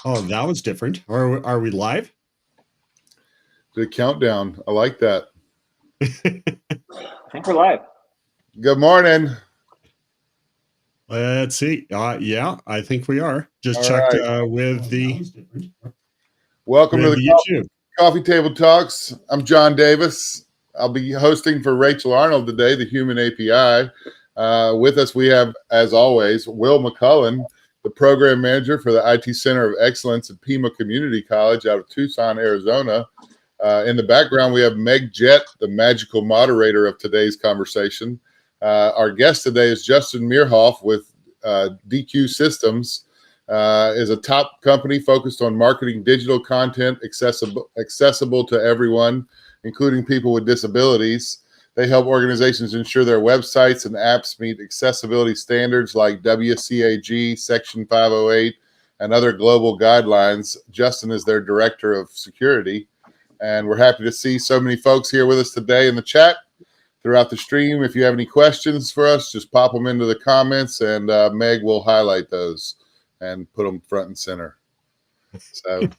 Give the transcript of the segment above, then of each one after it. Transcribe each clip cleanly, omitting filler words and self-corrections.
Oh, that was different. Are we live? The countdown. I like that. I think we're live. Good morning. Let's see. Yeah, I think we are. Just All checked right. with the Welcome to with the YouTube. Coffee Table Talks. I'm John Davis. I'll be hosting for Rachel Arnold today, the Human API. With us, we have, as always, Will McCullen, the program manager for the IT Center of Excellence at PIMA Community College out of Tucson, Arizona. In the background, we have Meg Jett, the magical moderator of today's conversation. Our guest today is Justin Merhoff with Deque Systems, is a top company focused on marketing digital content accessible to everyone, including people with disabilities. They help organizations ensure their websites and apps meet accessibility standards like WCAG, Section 508, and other global guidelines. Justin is their director of security. And we're happy to see so many folks here with us today in the chat throughout the stream. If you have any questions for us, just pop them into the comments, and Meg will highlight those and put them front and center. So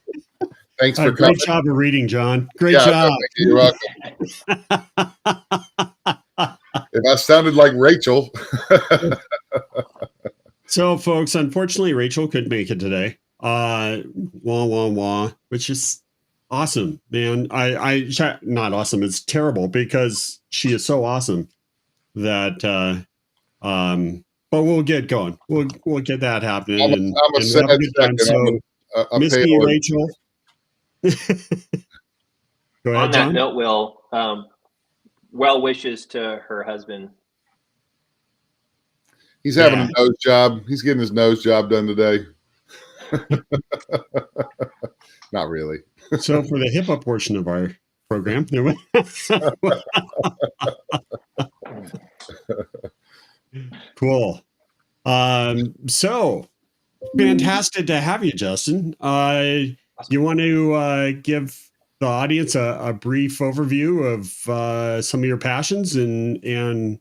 thanks for coming. Great job of reading, John. Great job. You're welcome. If I sounded like Rachel. So, folks, unfortunately, Rachel couldn't make it today. Which is awesome, man. I not awesome. It's terrible because she is so awesome that but we'll get going. We'll get that happening. I'm a sad second. So miss me, Rachel. Go ahead, On that John. note, Will, well wishes to her husband. He's having a nose job. He's getting his nose job done today. Not really. So for the HIPAA portion of our program, cool. So fantastic to have you, Justin. You want to give the audience a brief overview of some of your passions and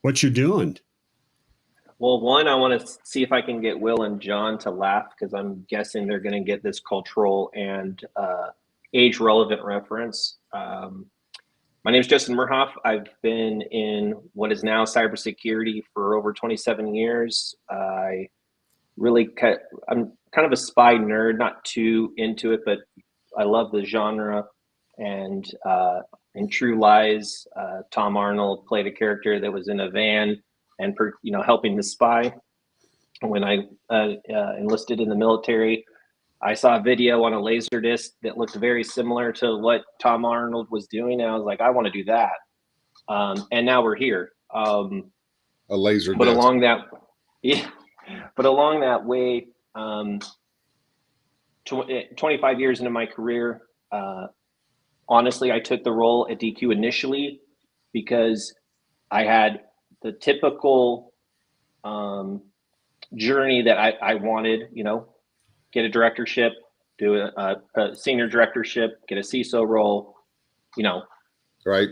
what you're doing? Well, one, I want to see if I can get Will and John to laugh because I'm guessing they're going to get this cultural and age-relevant reference. My name is Justin Merhoff. I've been in what is now cybersecurity for over 27 years. I'm kind of a spy nerd, not too into it, but I love the genre. And in True Lies, Tom Arnold played a character that was in a van and helping the spy. When I enlisted in the military, I saw a video on a laser disc that looked very similar to what Tom Arnold was doing, and I was like, I want to do that. And now we're here. A laser disc. But along that way, 25 years into my career, honestly, I took the role at Deque initially because I had the typical journey that I wanted, get a directorship, do a senior directorship, get a CISO role, right.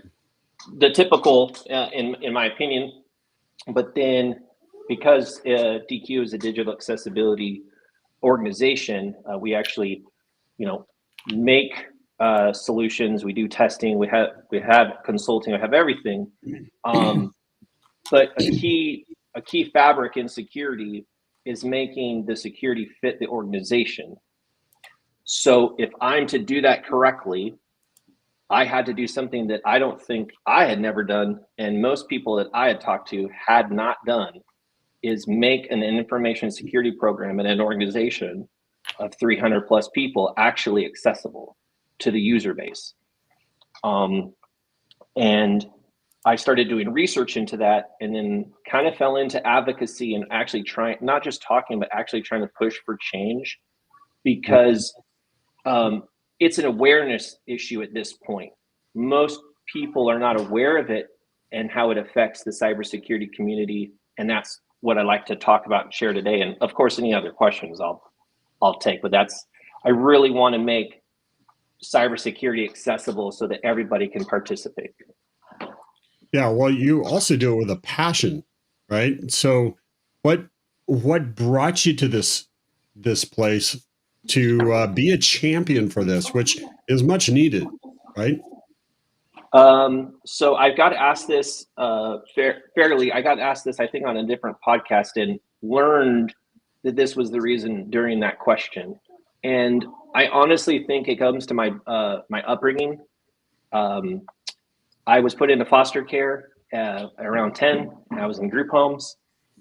The typical, in my opinion. But then because Deque is a digital accessibility organization, we actually, make solutions. We do testing. We have consulting. We have everything. But a key fabric in security is making the security fit the organization. So if I'm to do that correctly, I had to do something that I don't think I had never done, and most people that I had talked to had not done, is make an information security program in an organization of 300 plus people actually accessible to the user base. And I started doing research into that, and then kind of fell into advocacy and actually trying, not just talking, but actually trying to push for change, because it's an awareness issue at this point. Most people are not aware of it and how it affects the cybersecurity community, and that's what I'd like to talk about and share today. And of course, any other questions I'll take, but I really want to make cybersecurity accessible so that everybody can participate. Yeah, well, you also do it with a passion, right? So what brought you to this place to be a champion for this, which is much needed, right? So I got asked this fairly. I got asked this, I think, on a different podcast, and learned that this was the reason during that question. And I honestly think it comes to my my upbringing. I was put into foster care around 10. I was in group homes,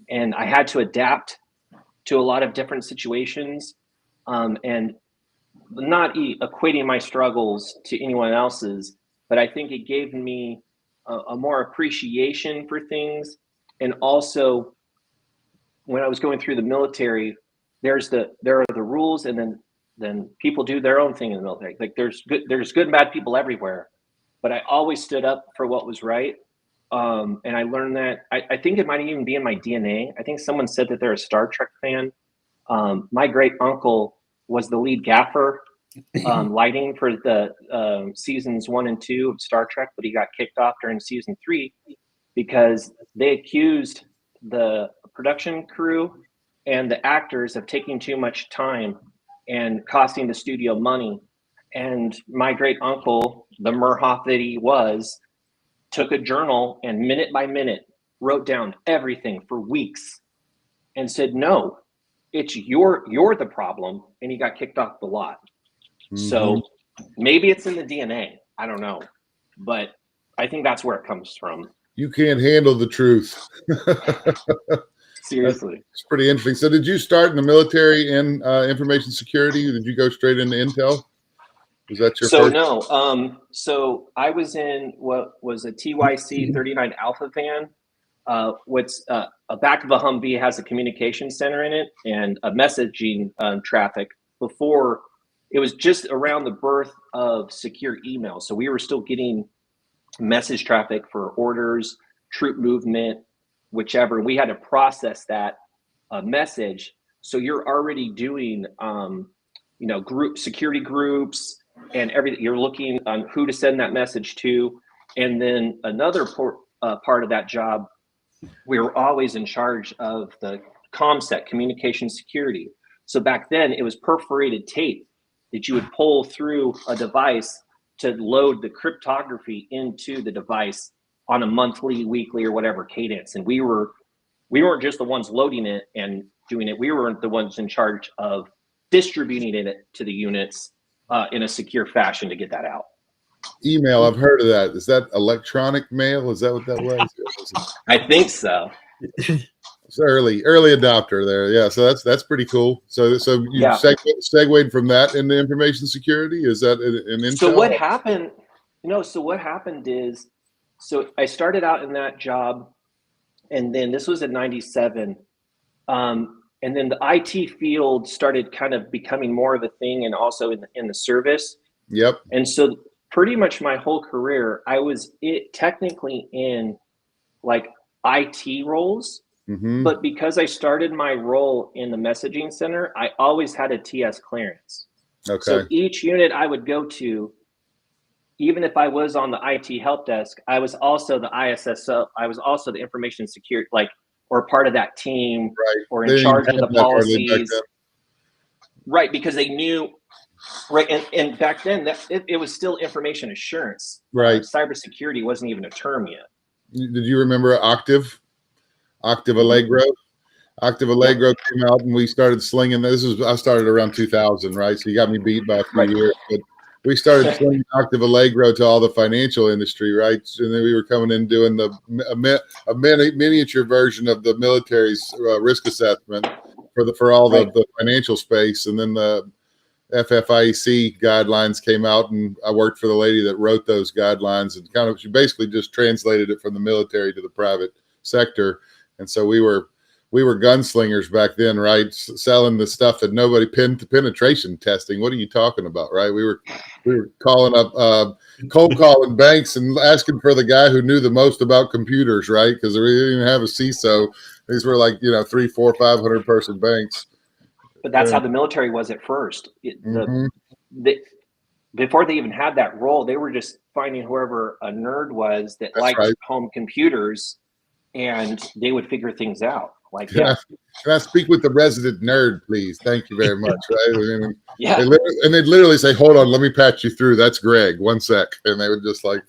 and I had to adapt to a lot of different situations, and not equating my struggles to anyone else's, but I think it gave me a more appreciation for things. And also, when I was going through the military, there are the rules, and then people do their own thing in the military. Like there's good and bad people everywhere, but I always stood up for what was right. And I learned that I think it might even be in my DNA. I think someone said that they're a Star Trek fan. My great uncle was the lead gaffer, lighting for the seasons 1 and 2 of Star Trek, but he got kicked off during season 3 because they accused the production crew and the actors of taking too much time and costing the studio money. And my great uncle, the Merhoff that he was, took a journal and minute by minute wrote down everything for weeks and said, no, it's you're the problem. And he got kicked off the lot. Mm-hmm. So maybe it's in the DNA. I don't know. But I think that's where it comes from. You can't handle the truth. Seriously. It's pretty interesting. So did you start in the military in information security? Did you go straight into Intel? Was that your first? No. So I was in what was a TYC 39 Alpha van. What's a back of a Humvee has a communication center in it and a messaging traffic. Before, it was just around the birth of secure email. So we were still getting message traffic for orders, troop movement, whichever. We had to process that message. So you're already doing, group security groups and everything. You're looking on who to send that message to. And then another part of that job, we were always in charge of the ComSec, communication security. So back then it was perforated tape that you would pull through a device to load the cryptography into the device on a monthly, weekly, or whatever cadence. And we weren't just the ones loading it and doing it. We were the ones in charge of distributing it to the units in a secure fashion to get that out. Email, I've heard of that. Is that electronic mail? Is that what that was? I think so. It's early adopter there. Yeah, so that's pretty cool. So you segued from that into information security. Is that an Intel? So what happened? So what happened is, so I started out in that job, and then this was in '97, and then the IT field started kind of becoming more of a thing, and also in the service. Yep. And so pretty much my whole career, I was technically in like IT roles. Mm-hmm. But because I started my role in the messaging center, I always had a TS clearance. Okay. So each unit I would go to, even if I was on the IT help desk, I was also the ISSO. I was also the information security, or part of that team, right, or in charge of the policies. Right, because they knew, right, and back then it was still information assurance. Right. Cybersecurity wasn't even a term yet. Did you remember Octave Allegro? Octave Allegro came out, and we started slinging. I started around 2000, right? So you got me beat by a few years, but we started slinging Octave Allegro to all the financial industry, right? And then we were coming in doing a miniature version of the military's risk assessment for all the financial space, and then the FFIEC guidelines came out, and I worked for the lady that wrote those guidelines, and she basically just translated it from the military to the private sector. And so we were gunslingers back then, right? Selling the stuff that nobody penetration testing. What are you talking about, right? We were calling up, cold calling banks and asking for the guy who knew the most about computers, right? Because we didn't even have a CISO. These were 300, 400, 500 person banks. But that's how the military was at first. Before they even had that role, they were just finding whoever a nerd was that liked home computers, and they would figure things out. Like, Can I speak with the resident nerd, please? Thank you very much. Right? Yeah. They'd literally say, hold on, let me patch you through. That's Greg. 1 sec. And they would just like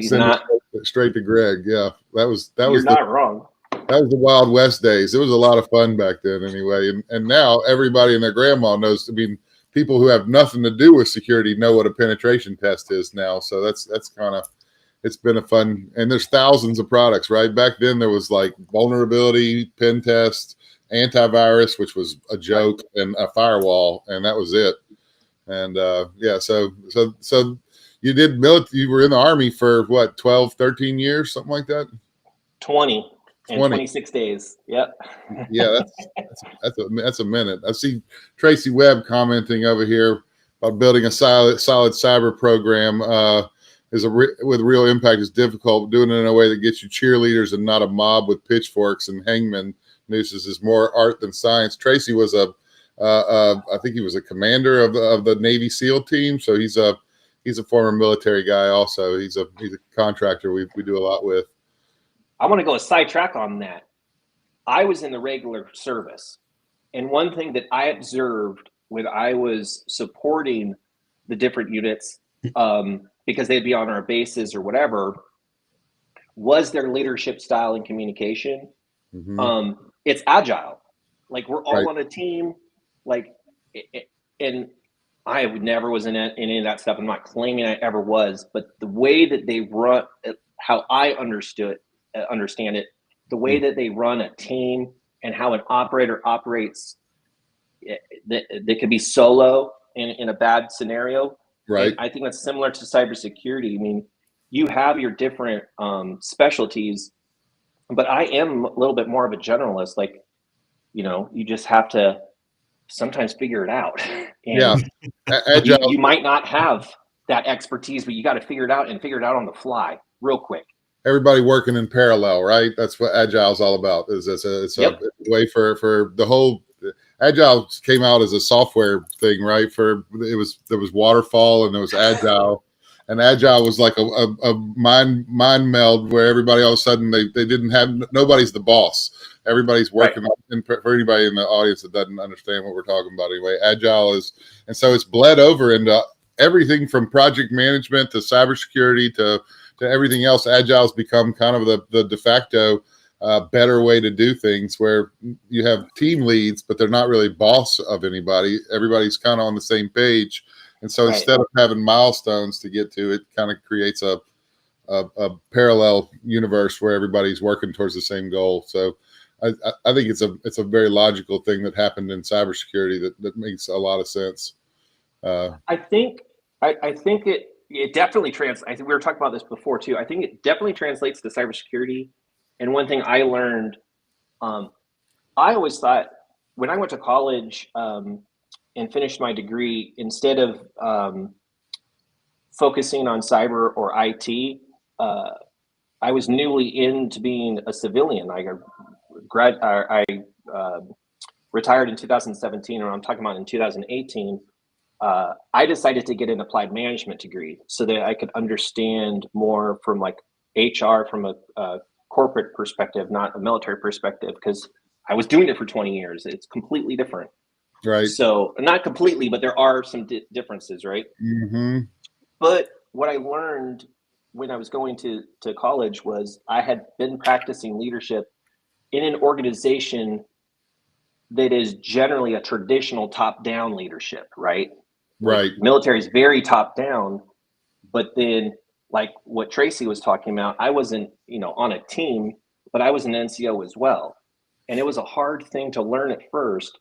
send it straight to Greg. Yeah. You're not wrong. That was the Wild West days. It was a lot of fun back then anyway. And now everybody and their grandma knows. I mean, people who have nothing to do with security know what a penetration test is now. So that's kind of, it's been a fun, and there's thousands of products, right? Back then there was like vulnerability, pen test, antivirus, which was a joke, and a firewall, and that was it. And so you did military, you were in the Army for what, 12, 13 years, something like that? 20 and 26 days. Yep. Yeah, that's a minute. I see Tracy Webb commenting over here about building a solid cyber program with real impact is difficult. Doing it in a way that gets you cheerleaders and not a mob with pitchforks and hangman nooses is more art than science. Tracy was I think he was a commander of the Navy SEAL team, so he's a former military guy. Also, he's a contractor we do a lot with. I want to go a sidetrack on that. I was in the regular service, and one thing that I observed when I was supporting the different units, because they'd be on our bases or whatever, was their leadership style and communication. Mm-hmm. It's agile. Like, we're all on a team. Like, and I never was in any of that stuff. I'm not claiming I ever was, but the way that they run, how I understand it, the way that they run a team and how an operator operates, that could be solo in a bad scenario. Right. And I think that's similar to cybersecurity. I mean, you have your different specialties, but I am a little bit more of a generalist. Like, you just have to sometimes figure it out. And you might not have that expertise, but you got to figure it out on the fly real quick. Everybody working in parallel, right? That's what Agile is all about. It's a way for the whole. Agile came out as a software thing, right? There was waterfall and there was Agile, and Agile was like a mind meld where everybody all of a sudden they didn't have, nobody's the boss. Everybody's working. Right. And for anybody in the audience that doesn't understand what we're talking about, anyway, Agile is, and so it's bled over into everything from project management to cybersecurity to everything else. Agile's become kind of the de facto better way to do things, where you have team leads, but they're not really boss of anybody. Everybody's kind of on the same page. And so instead of having milestones to get to, it kind of creates a parallel universe where everybody's working towards the same goal. So I think it's a very logical thing that happened in cybersecurity that makes a lot of sense. I think it definitely I think we were talking about this before too. I think it definitely translates to cybersecurity. And one thing I learned, I always thought when I went to college and finished my degree, instead of focusing on cyber or IT, I was newly into being a civilian. I retired in 2017, and I'm talking about in 2018. I decided to get an applied management degree so that I could understand more from like HR from a corporate perspective, not a military perspective, because I was doing it for 20 years. It's completely different. Right. So not completely, but there are some differences, right? Mm-hmm. But what I learned when I was going to college was I had been practicing leadership in an organization that is generally a traditional top-down leadership, right? Right. Like, military is very top-down, but then like what Tracy was talking about, I wasn't, on a team, but I was an NCO as well. And it was a hard thing to learn at first,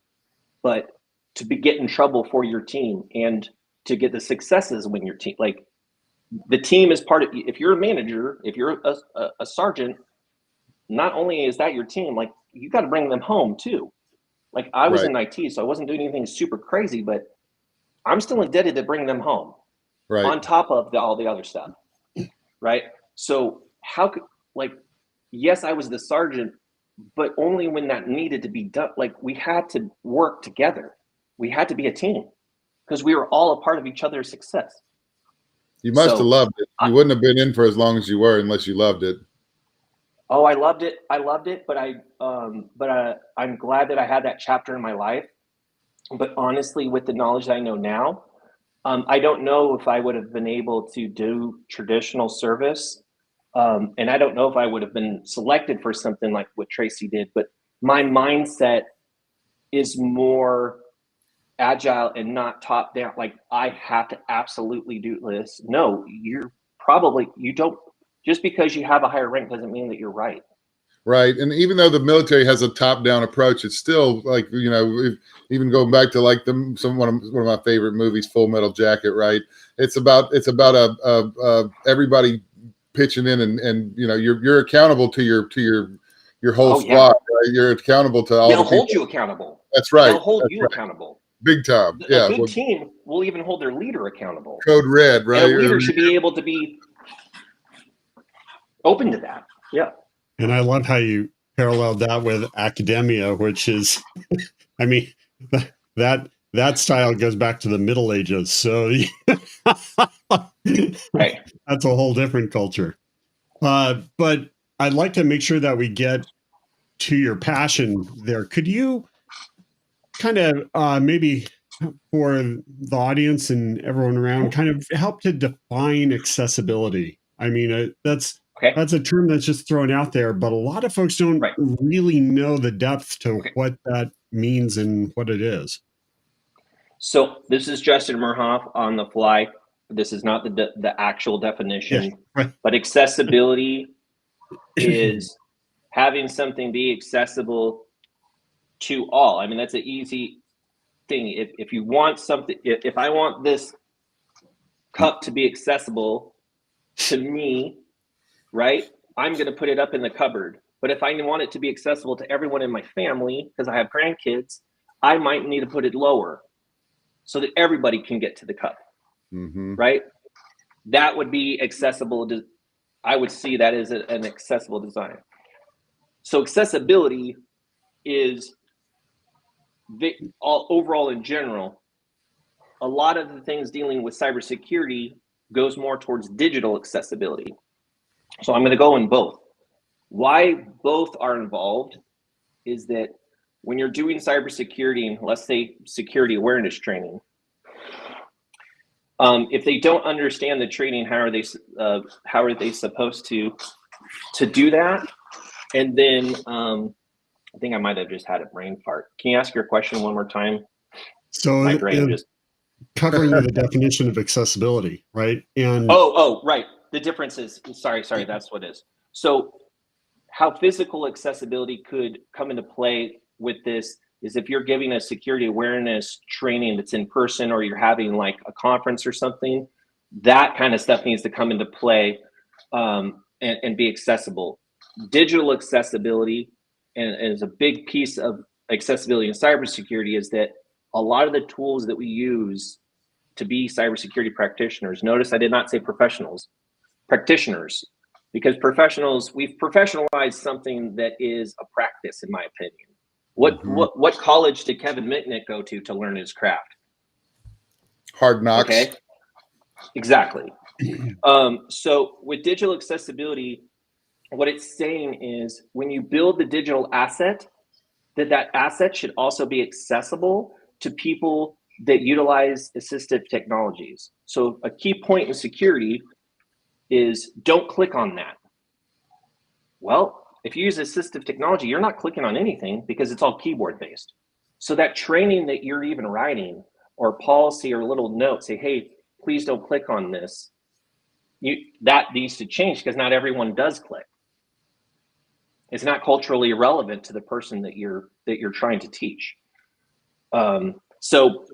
but to get in trouble for your team and to get the successes when your team, like the team is part of, if you're a manager, if you're a sergeant, not only is that your team, like you got to bring them home too. Like I was in IT, so I wasn't doing anything super crazy, but I'm still indebted to bring them home on top of all the other stuff. Right. So how could, like, yes, I was the sergeant, but only when that needed to be done. Like we had to work together. We had to be a team because we were all a part of each other's success. You must have loved it. You wouldn't have been in for as long as you were unless you loved it. Oh, I loved it. But I'm glad that I had that chapter in my life. But honestly, with the knowledge that I know now, I don't know if I would have been able to do traditional service. And I don't know if I would have been selected for something like what Tracy did, but my mindset is more agile and not top down. Like, I have to absolutely do this. No, you don't, just because you have a higher rank doesn't mean that you're right. Right. And even though the military has a top-down approach, it's still like, even going back to like one of my favorite movies, Full Metal Jacket, right? It's about everybody pitching in, and you're accountable to your whole squad, right? You're accountable to all They'll the people. hold you accountable. That's right. They'll hold you accountable. Big time. A good team will even hold their leader accountable. Code Red, right? And a leader should be able to be open to that. Yeah. And I love how you paralleled that with academia, which is, I mean, that style goes back to the Middle Ages. So Right. That's a whole different culture. But I'd like to make sure that we get to your passion there. Could you kind of maybe for the audience and everyone around kind of help to define accessibility? I mean, that's a term that's just thrown out there, but a lot of folks don't really know the depth to what that means and what it is. So this is Justin Merhoff on the fly. This is not the actual definition, but accessibility is having something be accessible to all. I mean, that's an easy thing. If you want something, if I want this cup to be accessible to me, right, I'm going to put it up in the cupboard. But if I want it to be accessible to everyone in my family, because I have grandkids, I might need to put it lower so that everybody can get to the cup, right? That would be accessible. I would see that as an accessible design. So accessibility is overall in general. A lot of the things dealing with cybersecurity goes more towards digital accessibility. So I'm going to go in both. Why both are involved is that when you're doing cybersecurity, and let's say security awareness training, if they don't understand the training, how are they supposed to do that? And then I think I might have just had a brain fart. Can you ask your question one more time? So my brain just covering the definition of accessibility, right? And right. The difference is, sorry, that's what it is. So how physical accessibility could come into play with this is if you're giving a security awareness training that's in person, or you're having like a conference or something, that kind of stuff needs to come into play and be accessible. Digital accessibility, and is a big piece of accessibility in cybersecurity, is that a lot of the tools that we use to be cybersecurity practitioners, notice I did not say professionals, practitioners, because we've professionalized something that is a practice, in my opinion. What college did Kevin Mitnick go to learn his craft? Hard Knocks. Okay, exactly. So with digital accessibility, what it's saying is when you build the digital asset, that asset should also be accessible to people that utilize assistive technologies. So a key point in security is don't click on that. Well, if you use assistive technology, you're not clicking on anything because it's all keyboard based. So that training that you're even writing, or policy or little note, say, hey, please don't click on this. That needs to change because not everyone does click. It's not culturally relevant to the person that you're trying to teach. So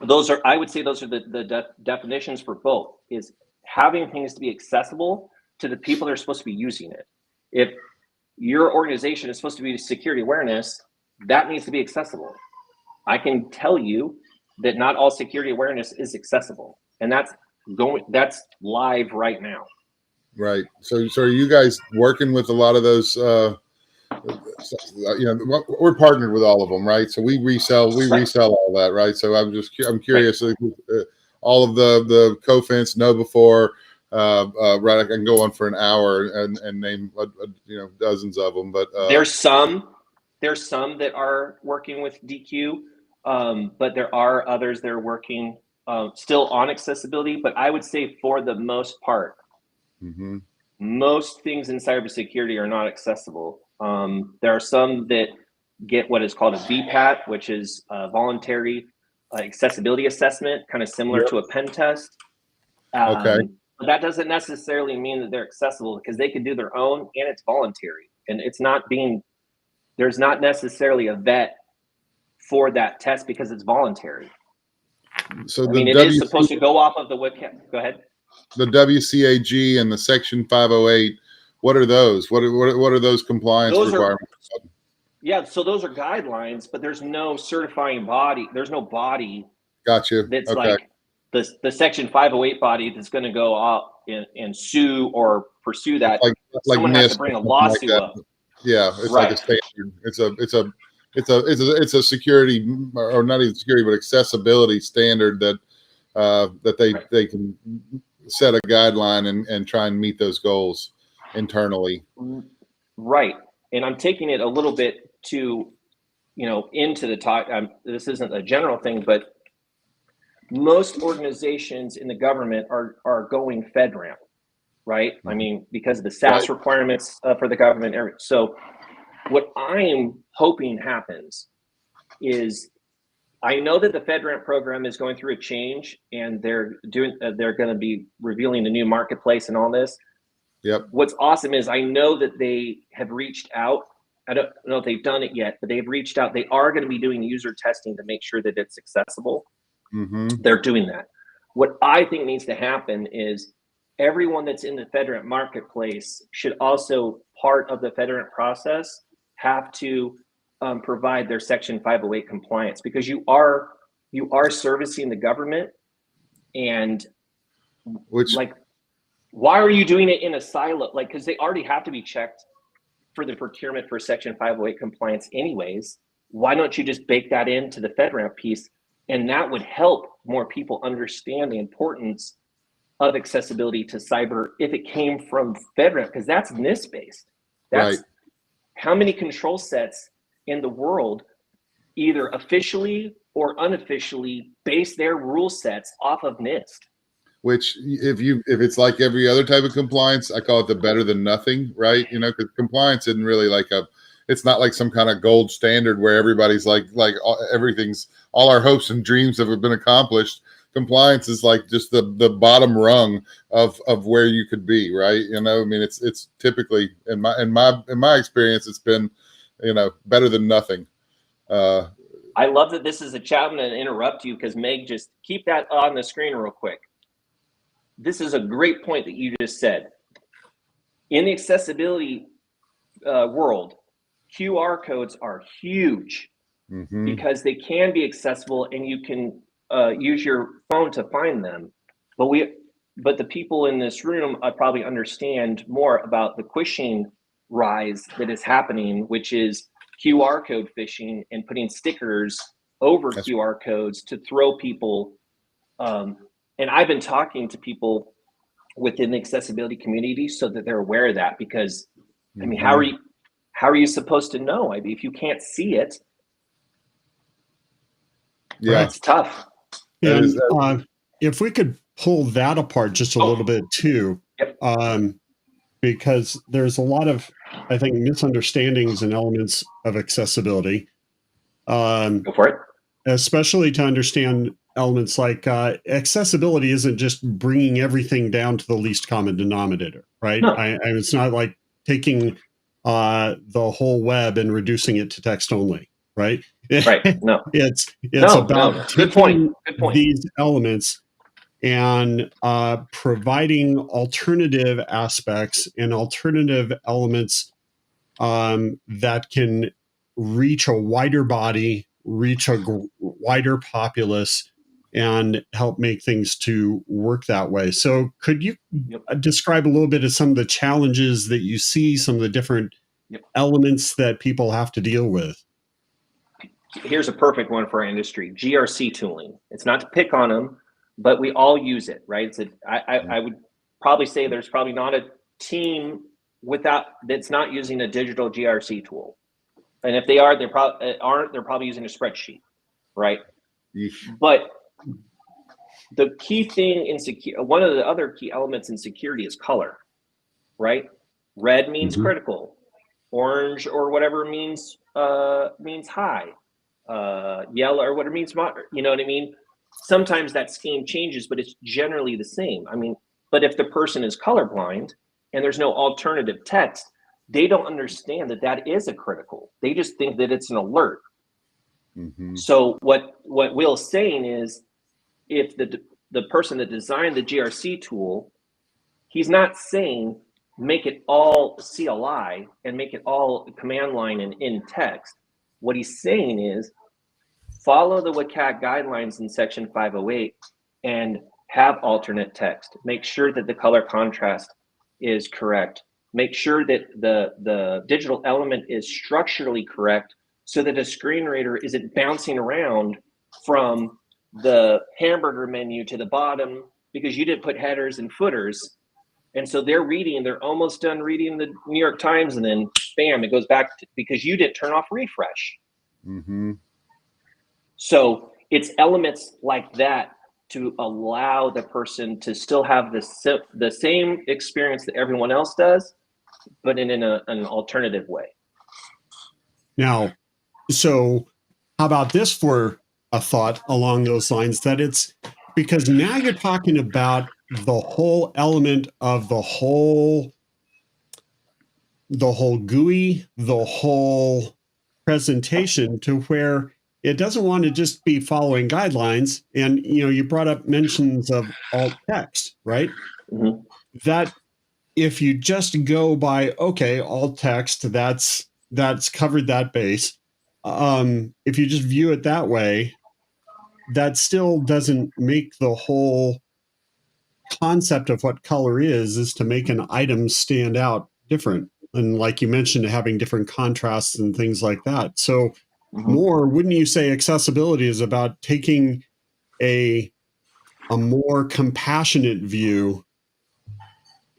I would say those are the definitions for both, is having things to be accessible to the people that are supposed to be using it. If your organization is supposed to be security awareness, that needs to be accessible. I can tell you that not all security awareness is accessible, and that's live right now. Right. So are you guys working with a lot of those? We're partnered with all of them, right? So we resell all that, right? So I'm curious. All of the CoFence, KnowBe4, Right, I can go on for an hour and name dozens of them. But there's some that are working with DQ, but there are others that are working still on accessibility. But I would say for the most part, most things in cybersecurity are not accessible. There are some that get what is called a VPAT, which is a voluntary accessibility assessment, kind of similar to a pen test. Okay. But that doesn't necessarily mean that they're accessible, because they can do their own, and it's voluntary, and there's not necessarily a vet for that test because it's voluntary. So it is supposed to go off of the webcam. Go ahead. The WCAG and the Section 508, what are those? What are those compliance requirements? So those are guidelines, but there's no certifying body. There's no body. Gotcha. That's okay. Like the Section 508 body that's going to go out and sue or pursue that. Someone has to bring a lawsuit up. Yeah, it's like a standard. It's a security, or not even security, but accessibility standard that they can set a guideline and try and meet those goals internally. Right. And I'm taking it a little bit to, into the talk. This isn't a general thing, but most organizations in the government are going FedRAMP, right? I mean, because of the SAS requirements for the government. So what I'm hoping happens is, I know that the FedRAMP program is going through a change, and they're going to be revealing the new marketplace and all this. Yep. What's awesome is I know that they have reached out. I don't know if they've done it yet, but they've reached out. They are going to be doing user testing to make sure that it's accessible. They're doing that. What I think needs to happen is everyone that's in the FedRAMP marketplace should also, part of the FedRAMP process, have to provide their Section 508 compliance, because you are servicing the government, and why are you doing it in a silo? Because they already have to be checked for the procurement for Section 508 compliance anyways. Why don't you just bake that into the FedRAMP piece? And that would help more people understand the importance of accessibility to cyber if it came from FedRAMP, because that's NIST based. That's right. How many control sets in the world, either officially or unofficially, base their rule sets off of NIST? Which, if it's like every other type of compliance, I call it the better than nothing, right? Because compliance isn't really it's not like some kind of gold standard where everybody's like everything's, all our hopes and dreams have been accomplished. Compliance is like just the bottom rung of where you could be, right? It's typically, in my experience, it's been, better than nothing. I love that this is a chat. I'm going to interrupt you because Meg, just keep that on the screen real quick. This is a great point that you just said. In the accessibility world, QR codes are huge because they can be accessible, and you can use your phone to find them. But the people in this room probably understand more about the phishing rise that is happening, which is QR code phishing and putting stickers over QR codes to throw people. And I've been talking to people within the accessibility community so that they're aware of that, because I mean, how are you supposed to know? I mean, if you can't see it, it's tough. And if we could pull that apart just a little bit too, because there's a lot of, I think, misunderstandings and elements of accessibility. Go for it. Especially to understand elements like accessibility isn't just bringing everything down to the least common denominator, right? No. It's not like taking the whole web and reducing it to text only, right? Right. No. It's about taking these elements and providing alternative aspects and alternative elements that can reach a wider body, reach a wider populace, and help make things to work that way. So could you describe a little bit of some of the challenges that you see, some of the different elements that people have to deal with? Here's a perfect one for our industry: GRC tooling. It's not to pick on them, but we all use it, right? I would probably say there's probably not a team that's not using a digital GRC tool. And if they are, they're probably using a spreadsheet, right? Yeesh. But the key thing in one of the other key elements in security is color, right? Red means critical, orange or whatever means high, yellow or whatever means moderate. You know what I mean? Sometimes that scheme changes, but it's generally the same. I mean, but if the person is colorblind and there's no alternative text, they don't understand that is a critical. They just think that it's an alert. So what Will's saying is, if the person that designed the GRC tool, he's not saying make it all CLI and make it all command line and in text. What he's saying is follow the WCAG guidelines in section 508 and have alternate text. Make sure that the color contrast is correct. Make sure that the digital element is structurally correct so that a screen reader isn't bouncing around from the hamburger menu to the bottom because you didn't put headers and footers. And so they're almost done reading the New York Times, and then bam, it goes back because you didn't turn off refresh. So it's elements like that to allow the person to still have the same experience that everyone else does, but in an alternative way. Now, so how about this for a thought along those lines, that it's because now you're talking about the whole element of the whole GUI, the whole presentation, to where it doesn't want to just be following guidelines. And, you brought up mentions of alt text, right? That if you just go by, okay, alt text, that's covered that base. If you just view it that way, that still doesn't make the whole concept of what color is to make an item stand out different. And like you mentioned, having different contrasts and things like that. So wouldn't you say accessibility is about taking a more compassionate view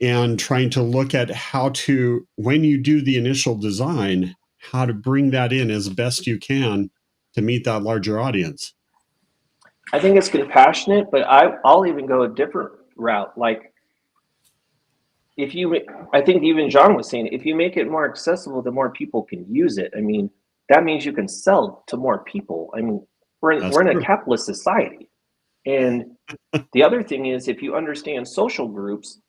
and trying to look at how to, when you do the initial design, how to bring that in as best you can to meet that larger audience? I think it's compassionate, but I'll even go a different route. Like, I think even John was saying, if you make it more accessible, the more people can use it. I mean, that means you can sell to more people. I mean, we're in a capitalist society. And the other thing is, if you understand social groups,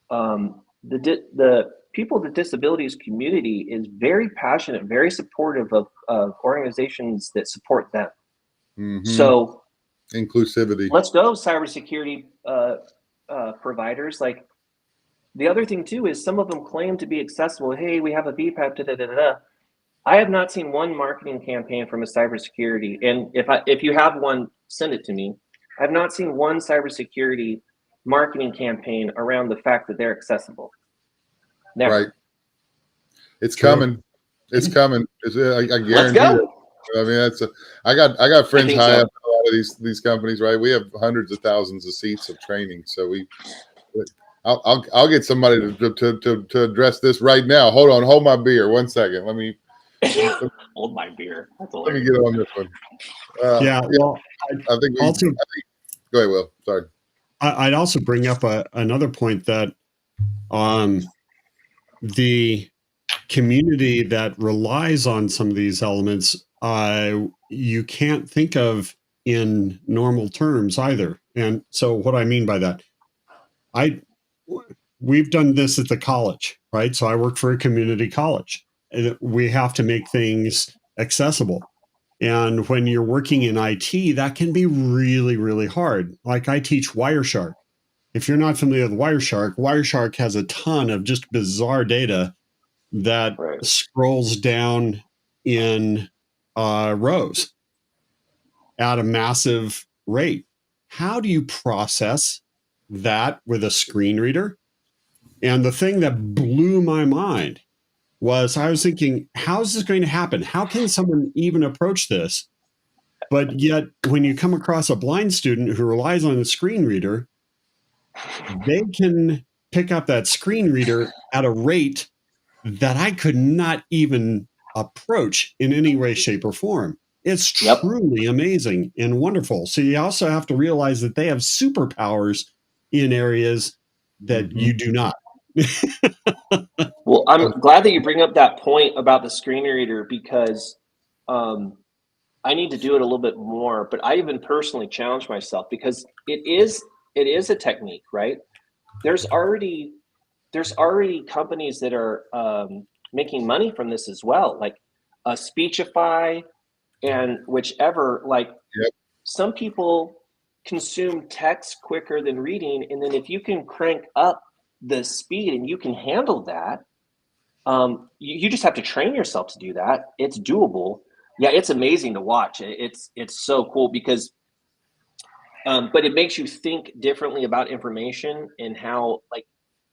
the people with disabilities community is very passionate, very supportive of organizations that support them. So inclusivity. Let's go, cybersecurity providers. Like, the other thing too is some of them claim to be accessible. Hey, we have a BPAP. Da, da, da, da. I have not seen one marketing campaign from a cybersecurity, and if you have one, send it to me. I have not seen one cybersecurity marketing campaign around the fact that they're accessible. Never. Right. It's coming. It's coming. I guarantee. Let's go. I mean, I got friends high up in a lot of these companies, right? We have hundreds of thousands of seats of training, so I'll get somebody to address this right now. Hold my beer 1 second. Let me hold my beer. That's let me get on this one. Well, I think go ahead, Will. Sorry. I'd also bring up another point that the community that relies on some of these elements, you can't think of in normal terms either. And so what I mean by that, we've done this at the college, right? So I work for a community college. We have to make things accessible. And when you're working in IT, that can be really, really hard. Like, I teach Wireshark. If you're not familiar with Wireshark has a ton of just bizarre data that scrolls down in rows at a massive rate. How do you process that with a screen reader? And the thing that blew my mind was, I was thinking, how is this going to happen? How can someone even approach this? But yet, when you come across a blind student who relies on a screen reader, they can pick up that screen reader at a rate that I could not even approach in any way, shape, or form. It's truly amazing and wonderful. So you also have to realize that they have superpowers in areas that you do not. Well, I'm glad that you bring up that point about the screen reader, because I need to do it a little bit more, but I even personally challenged myself, because it is a technique, right? There's already companies that are making money from this as well, like Speechify and whichever. Like, some people consume text quicker than reading, and then if you can crank up the speed and you can handle that, you just have to train yourself to do that. It's doable. Yeah, it's amazing to watch. It's so cool, because but it makes you think differently about information, and how, like,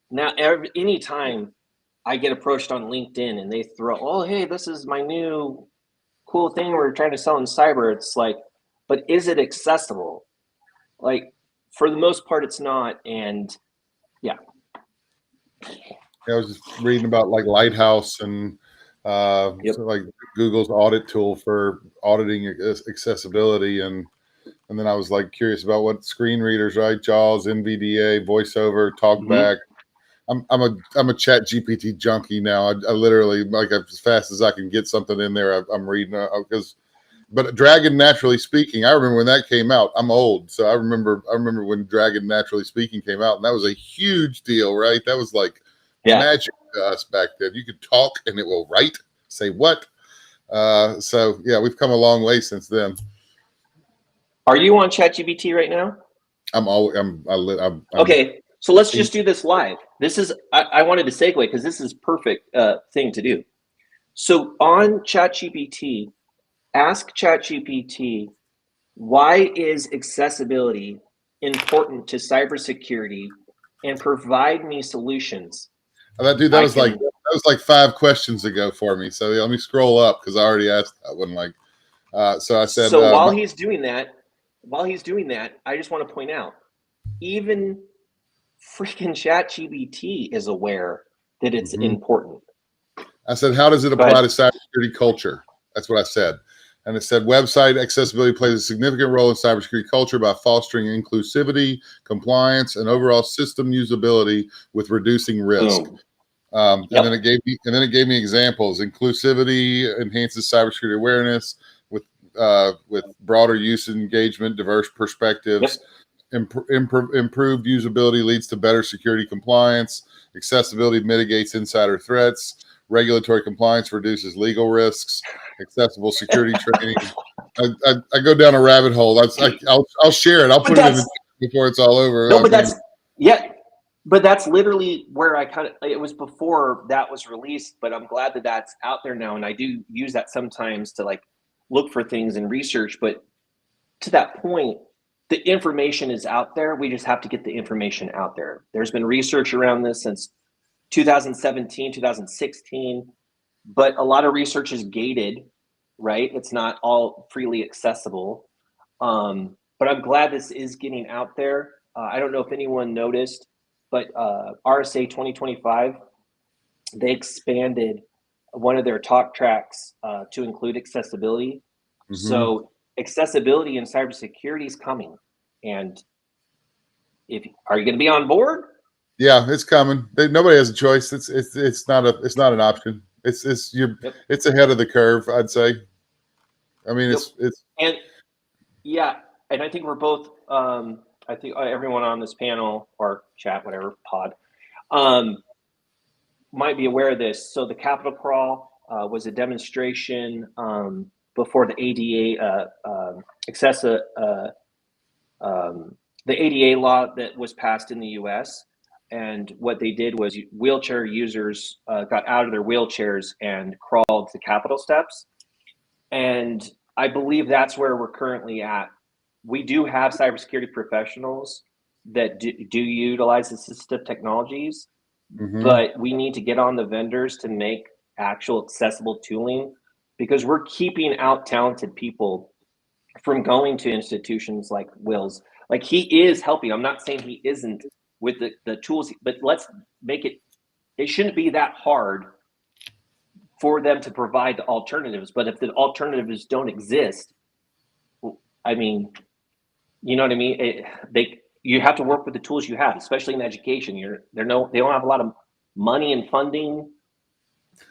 now anytime I get approached on LinkedIn and they throw, oh, hey, this is my new cool thing we're trying to sell in cyber, it's like, but is it accessible? Like, for the most part, it's not. And yeah. I was just reading about like Lighthouse and so like Google's audit tool for auditing accessibility, and then I was like curious about what screen readers, right? JAWS, NVDA, VoiceOver, TalkBack. I'm a Chat GPT junkie now. I literally, like, as fast as I can get something in there, I'm reading because. But Dragon Naturally Speaking, I remember when that came out. I'm old, so I remember when Dragon Naturally Speaking came out, and that was a huge deal, right? That was like magic to us back then. You could talk and it will write, say what. So yeah, we've come a long way since then. Are you on ChatGPT right now? I'm okay. So let's just do this live. This is, I wanted to segue because this is perfect thing to do. So on ChatGPT, ask ChatGPT, why is accessibility important to cybersecurity, and provide me solutions. That was like 5 questions ago for me. So let me scroll up because I already asked that one. Like, so I said. So while he's doing that, I just want to point out, even freaking ChatGPT is aware that it's important. I said, how does it apply to cybersecurity culture? That's what I said. And it said, website accessibility plays a significant role in cybersecurity culture by fostering inclusivity, compliance, and overall system usability with reducing risk. And then it gave me examples. Inclusivity enhances cybersecurity awareness with broader use and engagement, diverse perspectives. Improved usability leads to better security compliance. Accessibility mitigates insider threats. Regulatory compliance reduces legal risks. Accessible security training. I go down a rabbit hole. I'll share it. I'll put it in the before it's all over. No, but that's literally where it was before that was released, but I'm glad that that's out there now. And I do use that sometimes to like look for things and research. But to that point, the information is out there. We just have to get the information out there. There's been research around this since 2017, 2016, but a lot of research is gated, right? It's not all freely accessible. But I'm glad this is getting out there. I don't know if anyone noticed, but RSA 2025, they expanded one of their talk tracks to include accessibility. So accessibility in cybersecurity is coming. And are you going to be on board? Yeah, it's coming. Nobody has a choice. It's not an option. It's ahead of the curve, I'd say. I mean, and I think we're both. I think everyone on this panel or chat, whatever pod, might be aware of this. So the Capitol crawl was a demonstration before the ADA the ADA law that was passed in the U.S. And what they did was wheelchair users got out of their wheelchairs and crawled the Capitol steps. And I believe that's where we're currently at. We do have cybersecurity professionals that do utilize assistive technologies, but we need to get on the vendors to make actual accessible tooling, because we're keeping out talented people from going to institutions like Will's. Like, he is helping. I'm not saying he isn't with the tools, but let's make it shouldn't be that hard for them to provide the alternatives. But if the alternatives don't exist, I mean, you know what I mean? You have to work with the tools you have, especially in education. They don't have a lot of money and funding.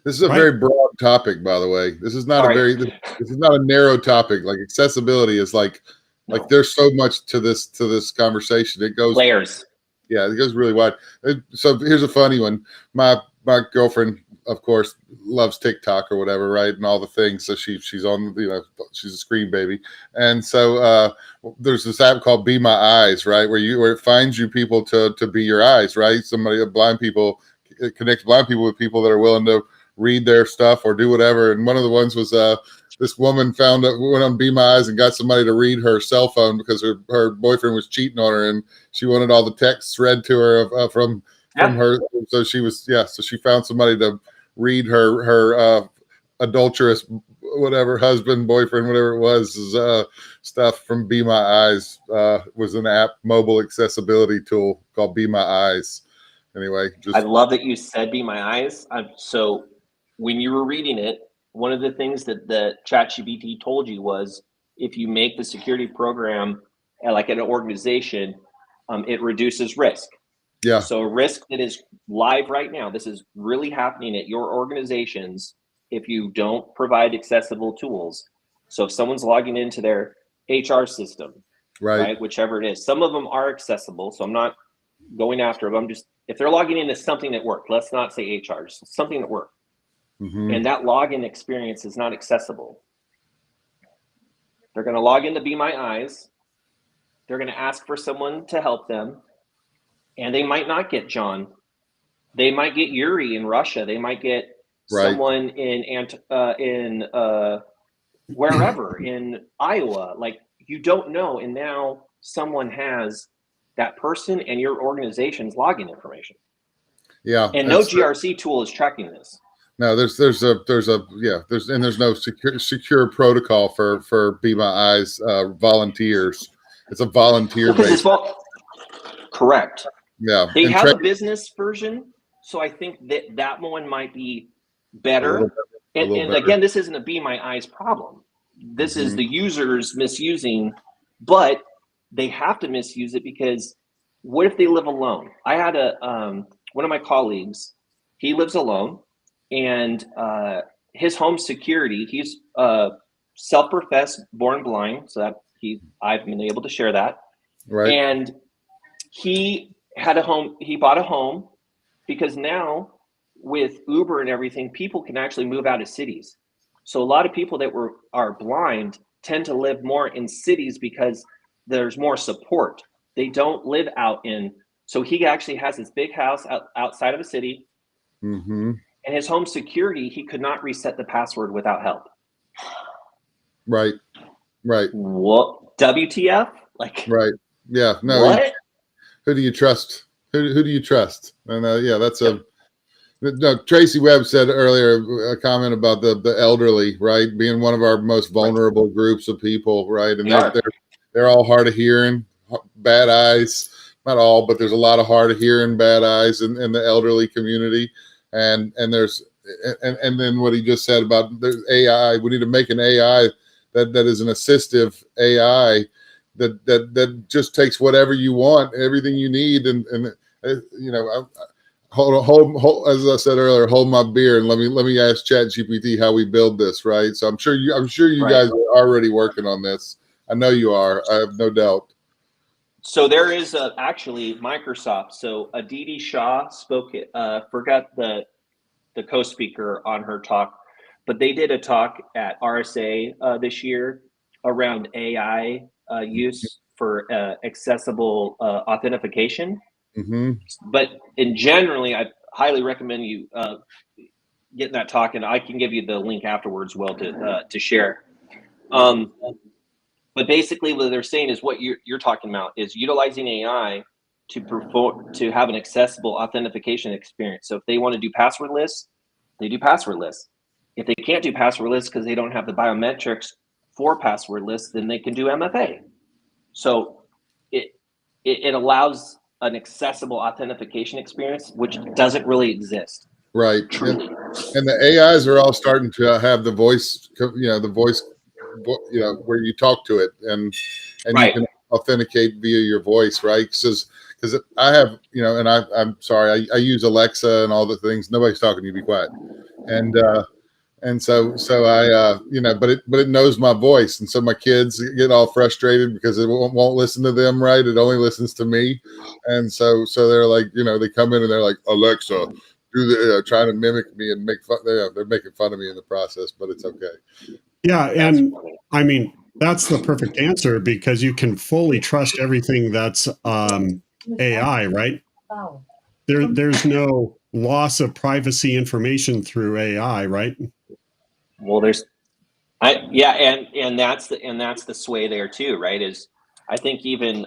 This is a very broad topic, by the way. This is not this is not a narrow topic. Like accessibility is like there's so much to this conversation. It goes layers. Yeah, it goes really wide. So here's a funny one. My girlfriend, of course, loves TikTok or whatever, right? And all the things. So she's on, she's a screen baby. And so there's this app called Be My Eyes, right? Where it finds you people to be your eyes, right? Blind people, it connects blind people with people that are willing to read their stuff or do whatever. And one of the ones was this woman went on Be My Eyes and got somebody to read her cell phone because her boyfriend was cheating on her, and she wanted all the texts read to her from her. So she found somebody to read her adulterous husband, boyfriend, whatever it was, stuff from Be My Eyes. Was an app, mobile accessibility tool called Be My Eyes. Anyway, I love that you said Be My Eyes. So when you were reading it, one of the things that the ChatGPT told you was if you make the security program like an organization, it reduces risk. Yeah. So risk that is live right now, this is really happening at your organizations if you don't provide accessible tools. So if someone's logging into their HR system, right, whichever it is, some of them are accessible. So I'm not going after them. I'm just, if they're logging into something that worked, let's not say HR, just something that worked. And that login experience is not accessible. They're going to log into Be My Eyes. They're going to ask for someone to help them. And they might not get John. They might get Yuri in Russia. They might get someone in wherever, in Iowa. Like, you don't know. And now someone has that person and your organization's login information. Yeah. And no GRC tool is tracking this. No, there's no secure protocol for Be My Eyes volunteers. It's a volunteer based. Correct. Yeah. They have a business version, so I think that one might be better. And again, this isn't a Be My Eyes problem. This is the users misusing, but they have to misuse it because what if they live alone? I had one of my colleagues, he lives alone. And his home security, he's self-professed born blind, so that I've been able to share that. Right. And he bought a home because now with Uber and everything, people can actually move out of cities. So a lot of people that are blind tend to live more in cities because there's more support. They don't live out in, so he actually has this big house outside of a city. And his home security, he could not reset the password without help. Right. What? WTF? Like. Right. Yeah. No. What? Who do you trust? Who do you trust? And that's No, Tracy Webb said earlier a comment about the elderly, right, being one of our most vulnerable groups of people, right, and they're all hard of hearing, bad eyes. Not all, but there's a lot of hard of hearing, bad eyes in the elderly community. And there's and then what he just said about there's AI. We need to make an AI that is an assistive AI that just takes whatever you want, everything you need, and hold as I said earlier, hold my beer and let me ask ChatGPT how we build this, right? So I'm sure you guys are already working on this. I know you are. I have no doubt. So there is actually Microsoft. So Aditi Shah spoke. Forgot the co-speaker on her talk, but they did a talk at RSA this year around AI use for accessible authentication. But generally, I highly recommend you getting that talk, and I can give you the link afterwards, Will, to share. But basically, what they're saying is what you're talking about is utilizing AI to have an accessible authentication experience. So if they want to do passwordless, they do passwordless. If they can't do passwordless because they don't have the biometrics for passwordless, then they can do MFA. So it allows an accessible authentication experience, which doesn't really exist. Right. Truly. And the AIs are all starting to have the voice, the voice, where you talk to it and Right. you can authenticate via your voice, right? Because I have, and I'm sorry, I use Alexa and all the things. Nobody's talking to you. Be quiet. And so I, but it knows my voice. And so my kids get all frustrated because it won't listen to them. Right. It only listens to me. And so they're like, they come in and they're like, Alexa, do the, trying to mimic me and make fun. They're making fun of me in the process, but it's okay. Yeah. And I mean, that's the perfect answer because you can fully trust everything that's AI, right? There's no loss of privacy information through AI, right? Well, and that's the sway there too, right? Is I think even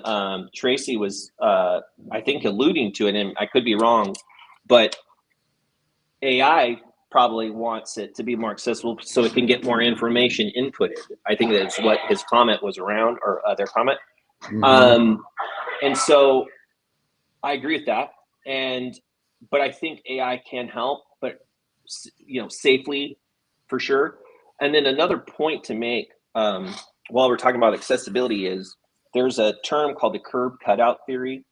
Tracy was I think alluding to it, and I could be wrong, but AI probably wants it to be more accessible so it can get more information inputted. I think that's what his comment was around, or their comment. Mm-hmm. And so I agree with that. But I think AI can help, but safely for sure. And then another point to make while we're talking about accessibility is there's a term called the curb cutout theory,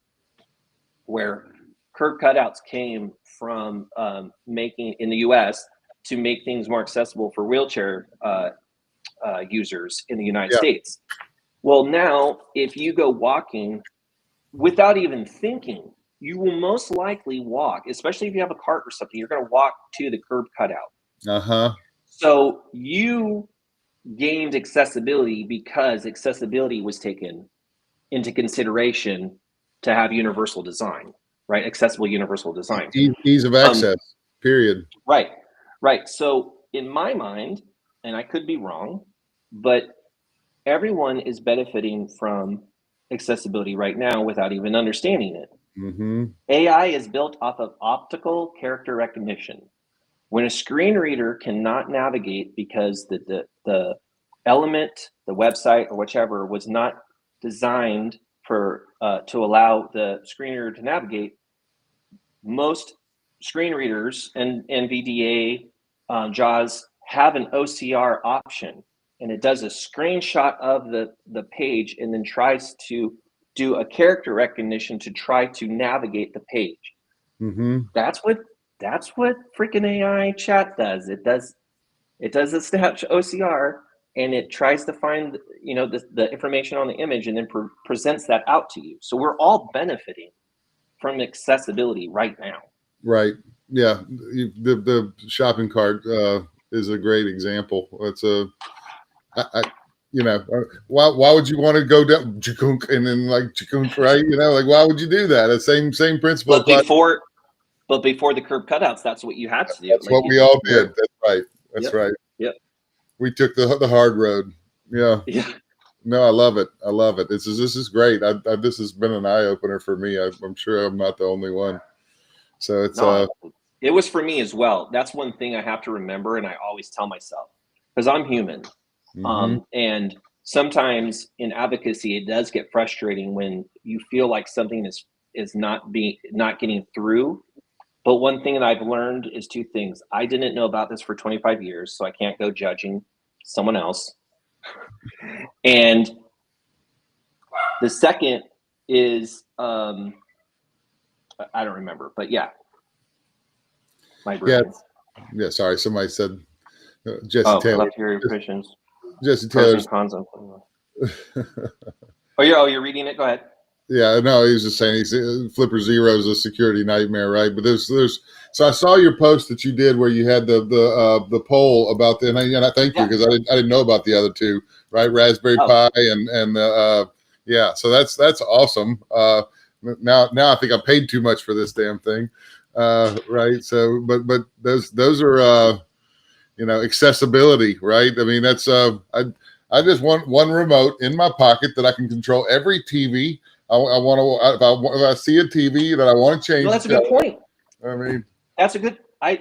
where curb cutouts came from making in the U.S. to make things more accessible for wheelchair users in the United States. Well, now if you go walking without even thinking, you will most likely walk, especially if you have a cart or something, you're going to walk to the curb cutout. Uh-huh. So you gained accessibility because accessibility was taken into consideration to have universal design, right? Accessible universal design. Ease of access, period. Right. So in my mind, and I could be wrong, but everyone is benefiting from accessibility right now without even understanding it. Mm-hmm. AI is built off of optical character recognition. When a screen reader cannot navigate because the element, the website, or whichever was not designed for to allow the screen reader to navigate, most screen readers and NVDA, JAWS have an OCR option, and it does a screenshot of the page and then tries to do a character recognition to try to navigate the page. Mm-hmm. That's what freaking AI chat does. It does a snap OCR, and it tries to find the information on the image and then presents that out to you. So we're all benefiting from accessibility right now. Right. Yeah. The shopping cart is a great example. It's why would you want to go down and then right? Why would you do that? The same principle. But before the curb cutouts, that's what you had to do. That's what we all did. That's right. That's right. Yep. We took the hard road. Yeah. No, I love it. This is great. This has been an eye opener for me. I'm sure I'm not the only one. So it's it was for me as well. That's one thing I have to remember, and I always tell myself, because I'm human. Mm-hmm. And sometimes in advocacy, it does get frustrating when you feel like something is not getting through. But one thing that I've learned is two things. I didn't know about this for 25 years, so I can't go judging someone else. And the second is, I don't remember, but yeah. My brain. Yeah. Sorry, somebody said Jesse Taylor. Left your impressions. Jesse Taylor. You're reading it. Go ahead. Yeah, no, he was just saying Flipper Zero is a security nightmare, right? But there's so I saw your post that you did where you had the poll about and I thank you because I didn't know about the other two, right? Raspberry Pi and so that's awesome. Now I think I paid too much for this damn thing, right? So but those are accessibility, right? I mean that's I just want one remote in my pocket that I can control every TV. I want to if I see a TV that I want to change. No, that's a good point. I mean, that's a good. I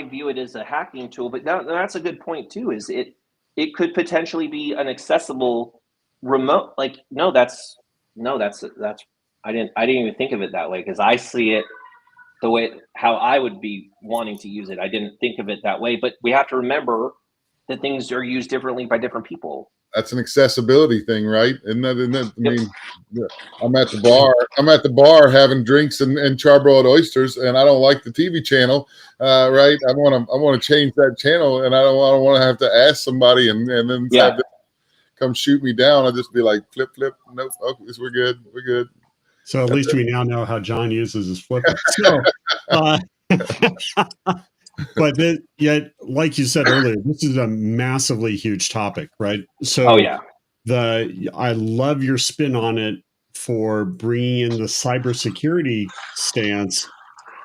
view it as a hacking tool, but that's a good point too. Is it could potentially be an accessible remote? Like that's I didn't even think of it that way, because I see it the way how I would be wanting to use it. I didn't think of it that way, but we have to remember that things are used differently by different people. That's an accessibility thing, right? Isn't that I mean, I'm at the bar having drinks and charbroiled oysters, and I don't like the TV channel, right? I want to change that channel, and I don't want to have to ask somebody and then have them come shoot me down. I'll just be like, flip, nope, okay, we're good. So at least we now know how John uses his flipper. So, but then, yet, like you said earlier, this is a massively huge topic, right? So, I love your spin on it for bringing in the cybersecurity stance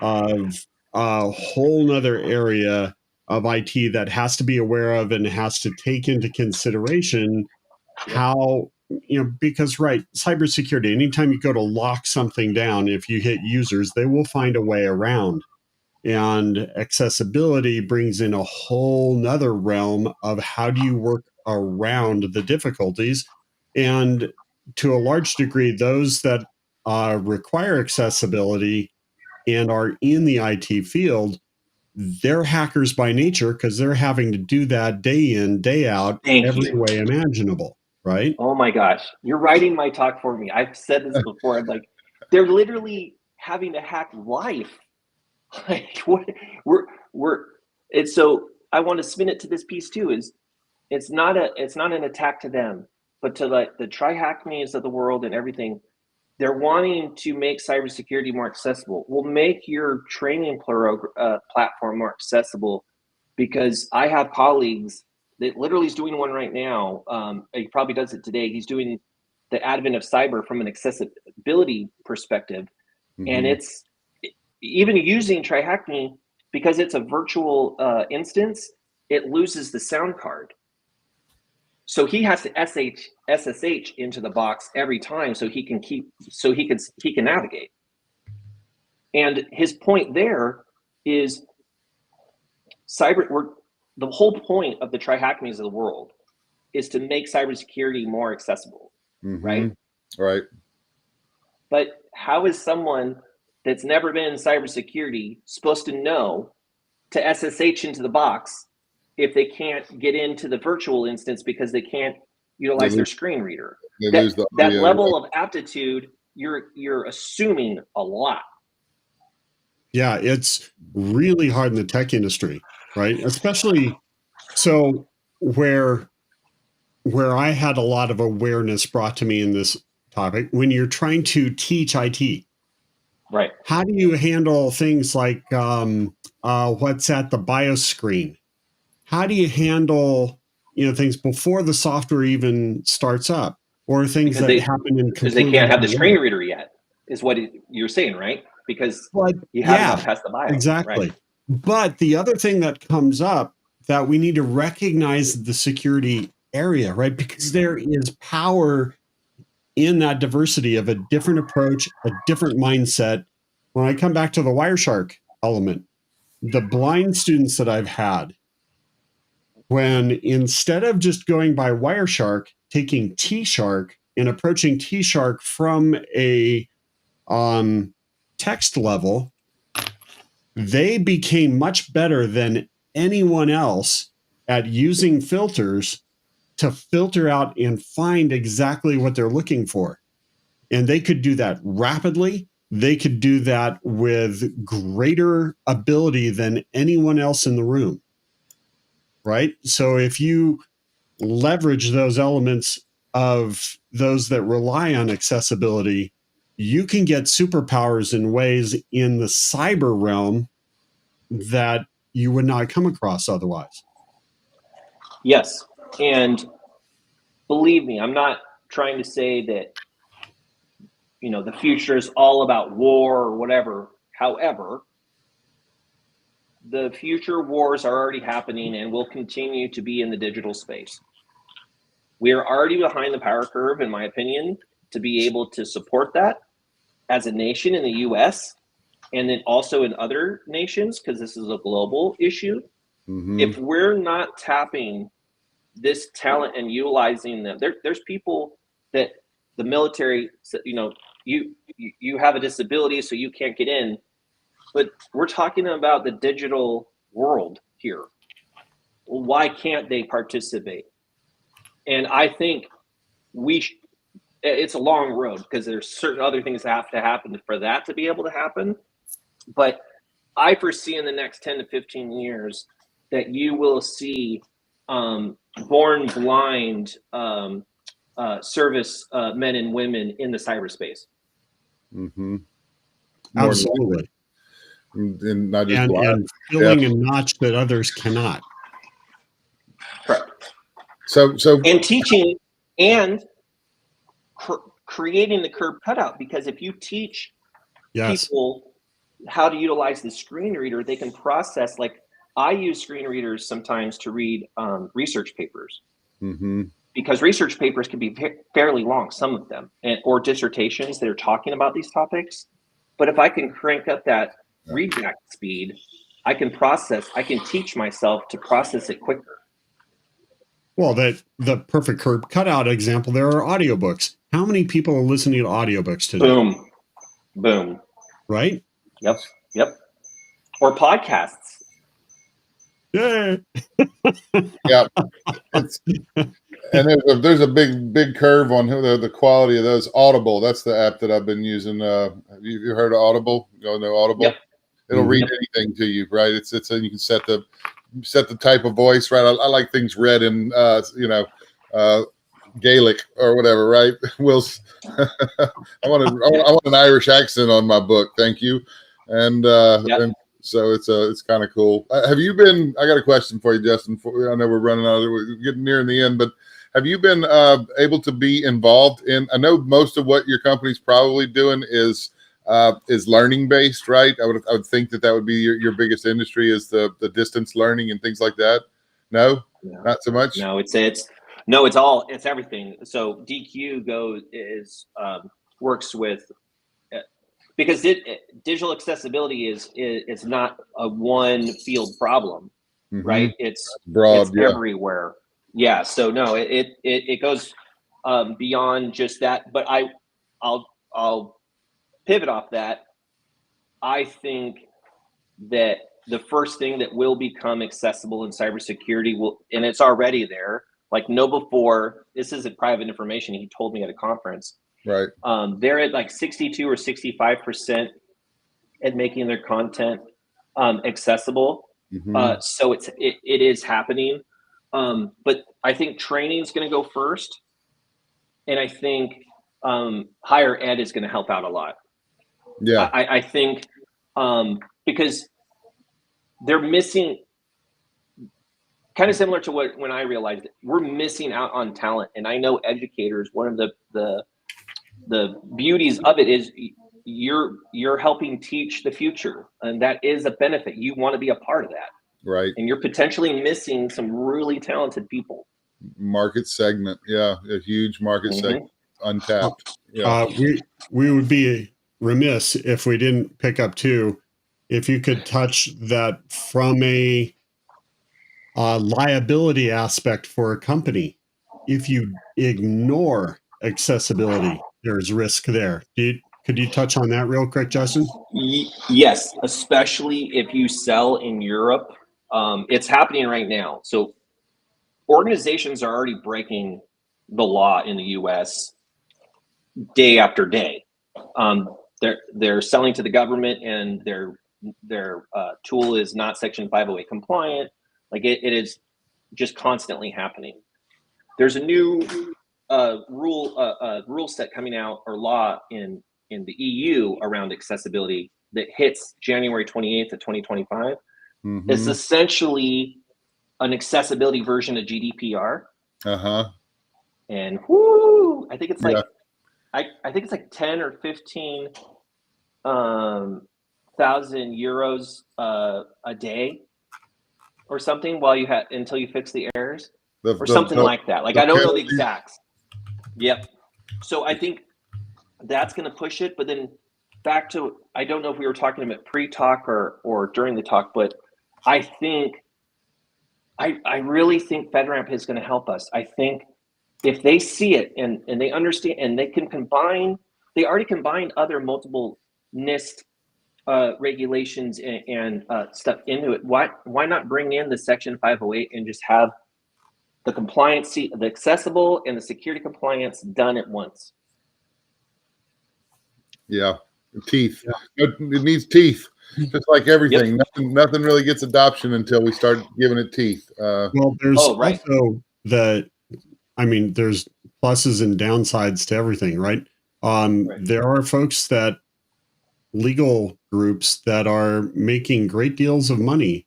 of a whole nother area of IT that has to be aware of and has to take into consideration how, because, right, cybersecurity, anytime you go to lock something down, if you hit users, they will find a way around. And accessibility brings in a whole nother realm of how do you work around the difficulties. And to a large degree, those that require accessibility and are in the IT field, they're hackers by nature because they're having to do that day in, day out, every way imaginable, right? Oh my gosh, you're writing my talk for me. I've said this before. I'm like, they're literally having to hack life. Like, what it's so I want to spin it to this piece too, is it's not an attack to them, but to like the TriHackMe's of the world and everything. They're wanting to make cybersecurity more accessible. We'll make your training platform more accessible, because I have colleagues that literally is doing one right now. He probably does it today. He's doing the advent of cyber from an accessibility perspective. And it's even using TriHackMe, because it's a virtual instance, it loses the sound card. So he has to SSH into the box every time so he can navigate. And his point there is the whole point of the TriHackMe's of the world is to make cybersecurity more accessible, right? Right. But how is someone that's never been in cybersecurity supposed to know to SSH into the box if they can't get into the virtual instance because they can't utilize their screen reader? That level of aptitude, you're assuming a lot. Yeah, it's really hard in the tech industry, right? Especially so where I had a lot of awareness brought to me in this topic, when you're trying to teach IT. Right. How do you handle things like what's at the BIOS screen? How do you handle things before the software even starts up, or things that happen in because they can't have the screen reader yet, is what you're saying, right? Because you haven't got past the BIOS. Exactly. Right. But the other thing that comes up that we need to recognize the security area, right? Because there is power in that diversity of a different approach, a different mindset. When I come back to the Wireshark element, the blind students that I've had, when instead of just going by Wireshark, taking T-Shark and approaching T-Shark from a text level, they became much better than anyone else at using filters to filter out and find exactly what they're looking for. And they could do that rapidly. They could do that with greater ability than anyone else in the room. Right? So if you leverage those elements of those that rely on accessibility, you can get superpowers in ways in the cyber realm that you would not come across otherwise. Yes. And believe me, I'm not trying to say that, the future is all about war or whatever. However, the future wars are already happening and will continue to be in the digital space. We are already behind the power curve, in my opinion, to be able to support that as a nation in the US, and then also in other nations, because this is a global issue. If we're not tapping this talent and utilizing them, there's people that the military, you have a disability, so you can't get in. But we're talking about the digital world here. Why can't they participate? And I think it's a long road because there's certain other things that have to happen for that to be able to happen. But I foresee in the next 10 to 15 years that you will see born blind service men and women in the cyberspace. Mm-hmm. Absolutely. And not just and filling a notch that others cannot. Correct. So and teaching and creating the curb cutout, because if you teach people how to utilize the screen reader, they can process. Like I use screen readers sometimes to read research papers, because research papers can be fairly long, some of them, or dissertations that are talking about these topics. But if I can crank up that read back speed, I can teach myself to process it quicker. Well, the perfect curb cutout example, there are audiobooks. How many people are listening to audiobooks today? Boom. Right? Yep. Or podcasts. Yeah. Yeah. And there's a big curve on the quality of those. Audible, that's the app that I've been using. Have you heard of Audible? You know Audible? Yep. It'll read anything to you, right? It's you can set the type of voice, right? I like things read in Gaelic or whatever, right? Will's I want an Irish accent on my book, thank you. And so it's kind of cool. Have you been? I got a question for you, Justin. I know we're getting near the end, but have you been able to be involved in? I know most of what your company's probably doing is learning based, right? I would think that would be your biggest industry is the distance learning and things like that. No, not so much. No, it's everything. So Deque works with. Because digital accessibility is not a one field problem, right? It's broad, it's everywhere. Yeah. So no, it goes beyond just that. But I'll pivot off that. I think that the first thing that will become accessible in cybersecurity and it's already there. Like KnowBe4, this isn't private information. He told me at a conference. Right. They're at like 62 or 65% at making their content accessible. So it is happening. But I think training is going to go first. And I think higher ed is going to help out a lot. Yeah. I think because they're missing, kind of similar to when I realized it, we're missing out on talent. And I know educators, one of the beauties of it is you're helping teach the future, and that is a benefit. You want to be a part of that, right? And you're potentially missing some really talented people. Market segment, a huge market segment, untapped. We would be remiss if we didn't pick up too, if you could touch that from a liability aspect for a company. If you ignore accessibility, there's risk there. Could you touch on that real quick, Justin? Yes, especially if you sell in Europe. It's happening right now. So organizations are already breaking the law in the US day after day. They're selling to the government, and their tool is not Section 508 compliant. Like it is just constantly happening. There's a new rule set coming out, or law in the EU around accessibility that hits January 28th of 2025. It's essentially an accessibility version of GDPR. And I think it's like I think it's like 10 or 15 thousand euros a day or something until you fix the errors or something like that. Like I don't know the exacts. Yep. So I think that's going to push it. But then back to, I don't know if we were talking about pre-talk or during the talk, but I really think FedRAMP is going to help us. I think if they see it and they understand, and they can combine they already combined other multiple NIST regulations and stuff into it. Why not bring in the Section 508 and just have the compliance, the accessible and the security compliance done at once? Yeah, teeth. It needs teeth, just like everything. Yep. Nothing really gets adoption until we start giving it teeth. Well, there's also there's pluses and downsides to everything, right? There are folks legal groups that are making great deals of money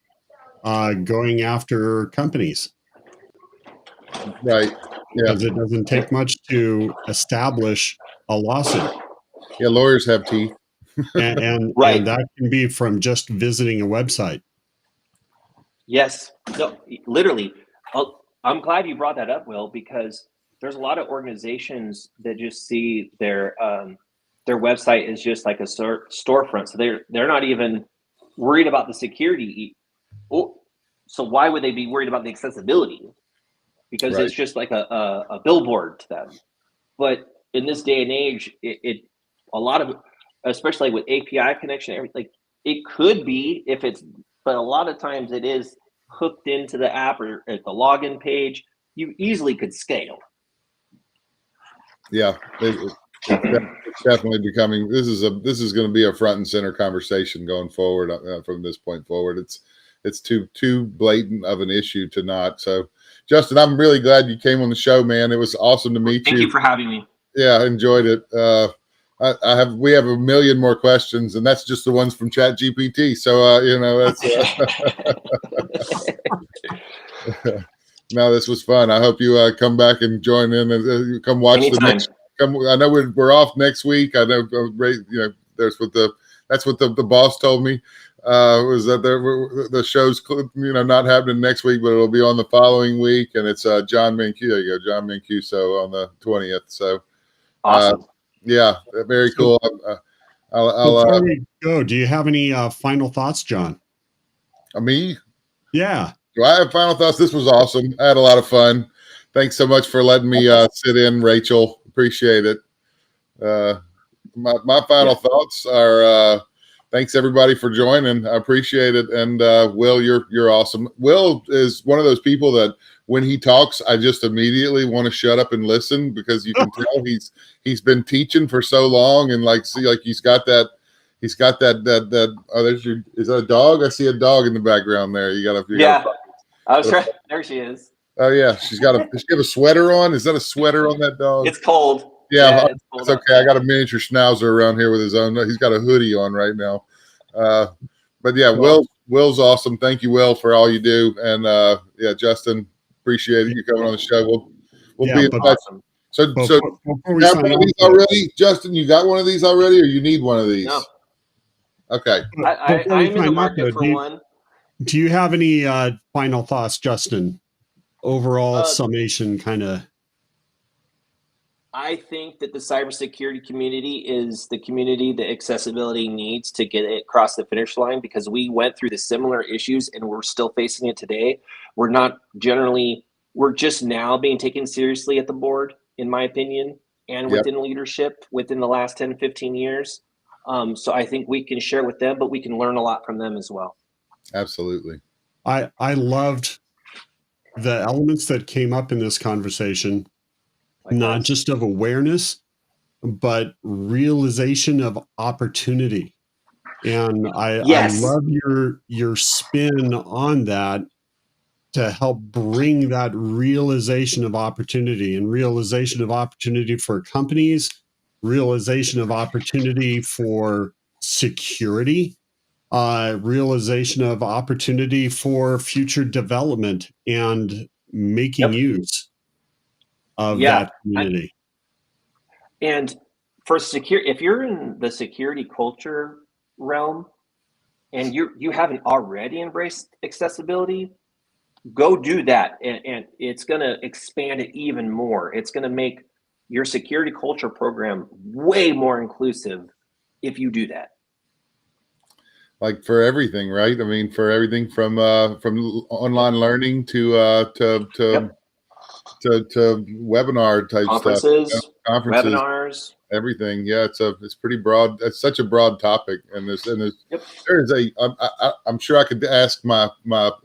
going after companies. Right. Yeah. Because it doesn't take much to establish a lawsuit. Yeah, lawyers have teeth. and that can be from just visiting a website. Yes. No, literally. I'm glad you brought that up, Will, because there's a lot of organizations that just see their website is just like a storefront. So they're not even worried about the security. So why would they be worried about the accessibility? Because it's just like a billboard to them. But in this day and age, a lot of, especially with API connection, like it could be but a lot of times it is hooked into the app or at the login page. You easily could scale. Yeah, it's definitely becoming. This is going to be a front and center conversation going forward from this point forward. It's too blatant of an issue to not. So, Justin, I'm really glad you came on the show, man. It was awesome to meet you. Thank you for having me. Yeah, I enjoyed it. We have a million more questions, and that's just the ones from ChatGPT. So that's. No, this was fun. I hope you come back and join in and come watch Anytime. the next. I know we're off next week. I know, that's what the boss told me. Was that the show's not happening next week, but it'll be on the following week, and it's John Mancuso. There you go, John Mancuso on the 20th. So awesome. Yeah, very cool. Before we go, do you have any final thoughts, John? Me? Yeah. Do I have final thoughts? This was awesome. I had a lot of fun. Thanks so much for letting me sit in, Rachel. Appreciate it. My final thoughts are thanks everybody for joining. I appreciate it. And Will, you're awesome. Will is one of those people that when he talks, I just immediately want to shut up and listen, because you can tell he's been teaching for so long, and he's got that. Is that a dog? I see a dog in the background there. I was trying. There she is. Oh yeah, does she have a sweater on? Is that a sweater on that dog? It's cold. Yeah, it's okay. I got a miniature schnauzer around here with his own. He's got a hoodie on right now. But yeah, Will's awesome. Thank you, Will, for all you do. And Justin, appreciate you coming on the show. We'll be in touch. Awesome. So you got one of these already, Justin? You got one of these already, or you need one of these? No. Okay. I'm in the market for one. Do you have any final thoughts, Justin? Overall summation, kind of. I think that the cybersecurity community is the community that accessibility needs to get it across the finish line, because we went through the similar issues and we're still facing it today. We're just now being taken seriously at the board, in my opinion, and within leadership within the last 10, 15 years. So I think we can share with them, but we can learn a lot from them as well. Absolutely. I loved the elements that came up in this conversation, not just of awareness, but realization of opportunity. And I love your spin on that to help bring that realization of opportunity, and realization of opportunity for companies, realization of opportunity for security, realization of opportunity for future development and making use of that community. And for if you're in the security culture realm and you haven't already embraced accessibility, go do that. And it's going to expand it even more. It's going to make your security culture program way more inclusive if you do that. Like for everything, right? I mean, for everything from online learning to webinar type conferences, stuff. Conferences, webinars. everything. Yeah, it's pretty broad. It's such a broad topic, and I'm sure I could ask my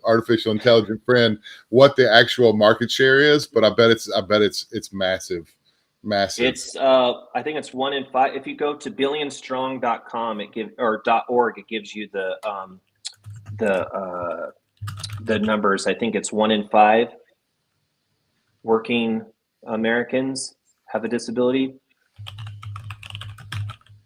artificial intelligence friend what the actual market share is, but I bet it's massive. It's I think it's 1 in 5. If you go to billionstrong.com, .org, it gives you the numbers. I think it's 1 in 5 working Americans have a disability.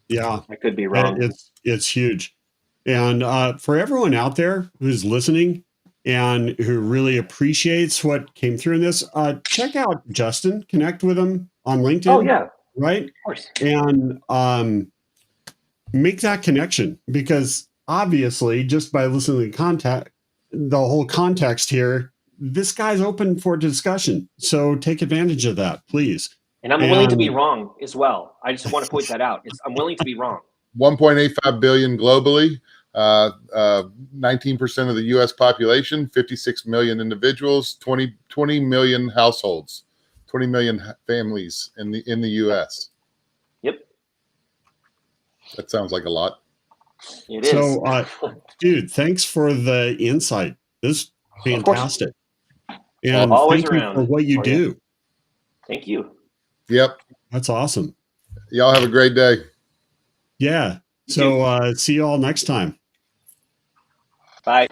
Yeah, I could be wrong. It's huge. And for everyone out there who's listening and who really appreciates what came through in this, check out Justin, connect with him on LinkedIn. Oh, yeah. Right? Of course. And make that connection, because obviously just by listening to the whole context here, this guy's open for discussion. So take advantage of that, please. And I'm willing to be wrong as well. I just want to point that out. I'm willing to be wrong. 1.85 billion globally, 19% of the U.S. population, 56 million individuals, 20 million households, 20 million families in the U.S. Yep. That sounds like a lot. It is. So, dude, thanks for the insight. This is fantastic. And always thank you around for what you do. Thank you. Yep. That's awesome. Y'all have a great day. Yeah. So see you all next time. Bye.